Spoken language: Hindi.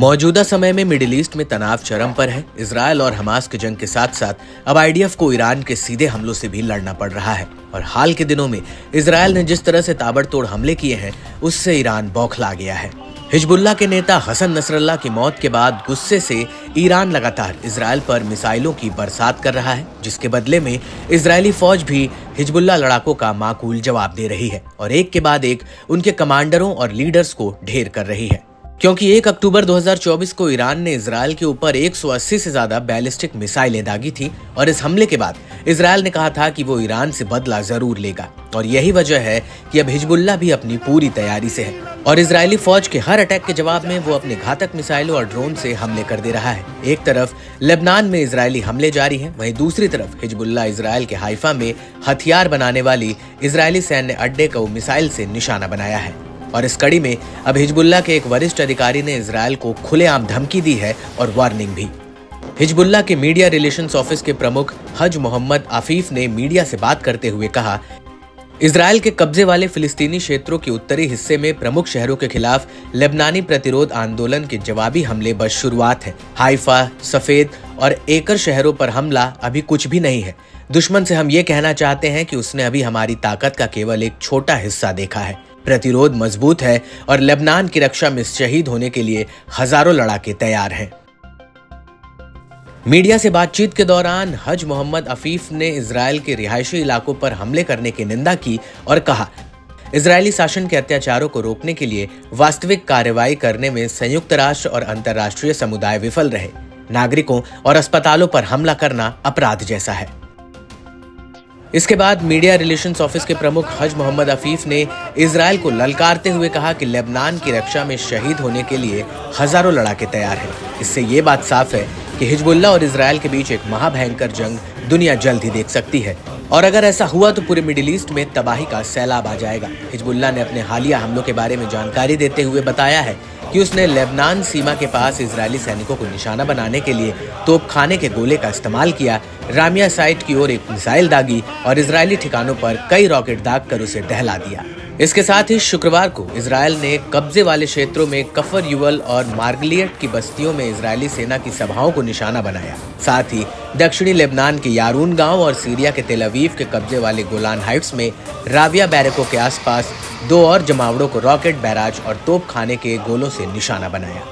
मौजूदा समय में मिडिल ईस्ट में तनाव चरम पर है। इजरायल और हमास की जंग के साथ साथ अब आईडीएफ को ईरान के सीधे हमलों से भी लड़ना पड़ रहा है और हाल के दिनों में इजरायल ने जिस तरह से ताबड़तोड़ हमले किए हैं उससे ईरान बौखला गया है। हिजबुल्लाह के नेता हसन नसरल्लाह की मौत के बाद गुस्से से ईरान लगातार इजरायल पर मिसाइलों की बरसात कर रहा है, जिसके बदले में इजरायली फौज भी हिजबुल्लाह लड़ाकों का माकूल जवाब दे रही है और एक के बाद एक उनके कमांडरों और लीडर्स को ढेर कर रही है। क्योंकि 1 अक्टूबर 2024 को ईरान ने इजरायल के ऊपर 180 से ज्यादा बैलिस्टिक मिसाइलें दागी थी और इस हमले के बाद इजरायल ने कहा था कि वो ईरान से बदला जरूर लेगा और यही वजह है कि अब हिजबुल्लाह भी अपनी पूरी तैयारी से है और इजरायली फौज के हर अटैक के जवाब में वो अपने घातक मिसाइलों और ड्रोन से हमले कर दे रहा है। एक तरफ लेबनान में इजरायली हमले जारी हैं, वहीं दूसरी तरफ हिजबुल्लाह इजरायल के हाइफा में हथियार बनाने वाली इजरायली सैन्य अड्डे को मिसाइल से निशाना बनाया है। और इस कड़ी में अब हिजबुल्लाह के एक वरिष्ठ अधिकारी ने इजरायल को खुलेआम धमकी दी है और वार्निंग भी। हिजबुल्लाह के मीडिया रिलेशंस ऑफिस के प्रमुख हज मोहम्मद आफीफ ने मीडिया से बात करते हुए कहा, इजरायल के कब्जे वाले फिलिस्तीनी क्षेत्रों के उत्तरी हिस्से में प्रमुख शहरों के खिलाफ लेबनानी प्रतिरोध आंदोलन के जवाबी हमले बस शुरुआत है। हाइफा, सफेद और एकर शहरों पर हमला अभी कुछ भी नहीं है। दुश्मन से हम ये कहना चाहते हैं कि उसने अभी हमारी ताकत का केवल एक छोटा हिस्सा देखा है। प्रतिरोध मजबूत है और लेबनान की रक्षा में शहीद होने के लिए हजारों लड़ाके तैयार हैं। मीडिया से बातचीत के दौरान हज मोहम्मद अफीफ ने इजरायल के रिहायशी इलाकों पर हमले करने की निंदा की और कहा, इजरायली शासन के अत्याचारों को रोकने के लिए वास्तविक कार्रवाई करने में संयुक्त राष्ट्र और अंतर्राष्ट्रीय समुदाय विफल रहे। नागरिकों और अस्पतालों पर हमला करना अपराध जैसा है। इसके बाद मीडिया रिलेशंस ऑफिस के प्रमुख हज मोहम्मद अफीफ ने इजरायल को ललकारते हुए कहा कि लेबनान की रक्षा में शहीद होने के लिए हजारों लड़ाके तैयार हैं। इससे ये बात साफ है कि हिजबुल्लाह और इजरायल के बीच एक महाभयंकर जंग दुनिया जल्द ही देख सकती है और अगर ऐसा हुआ तो पूरे मिडिल ईस्ट में तबाही का सैलाब आ जाएगा। हिजबुल्लाह ने अपने हालिया हमलों के बारे में जानकारी देते हुए बताया है कि उसने लेबनान सीमा के पास इजरायली सैनिकों को निशाना बनाने के लिए तोपखाने के गोले का इस्तेमाल किया, रामिया साइट की ओर एक मिसाइल दागी और इजरायली ठिकानों पर कई रॉकेट दागकर उसे दहला दिया। इसके साथ ही शुक्रवार को इजरायल ने कब्जे वाले क्षेत्रों में कफर युवल और मार्गलियट की बस्तियों में इजरायली सेना की सभाओं को निशाना बनाया। साथ ही दक्षिणी लेबनान के यारून गांव और सीरिया के तेल अवीव के कब्जे वाले गोलान हाइट्स में राविया बैरकों के आसपास 2 और जमावड़ों को रॉकेट बैराज और तोपखाने के गोलों से निशाना बनाया।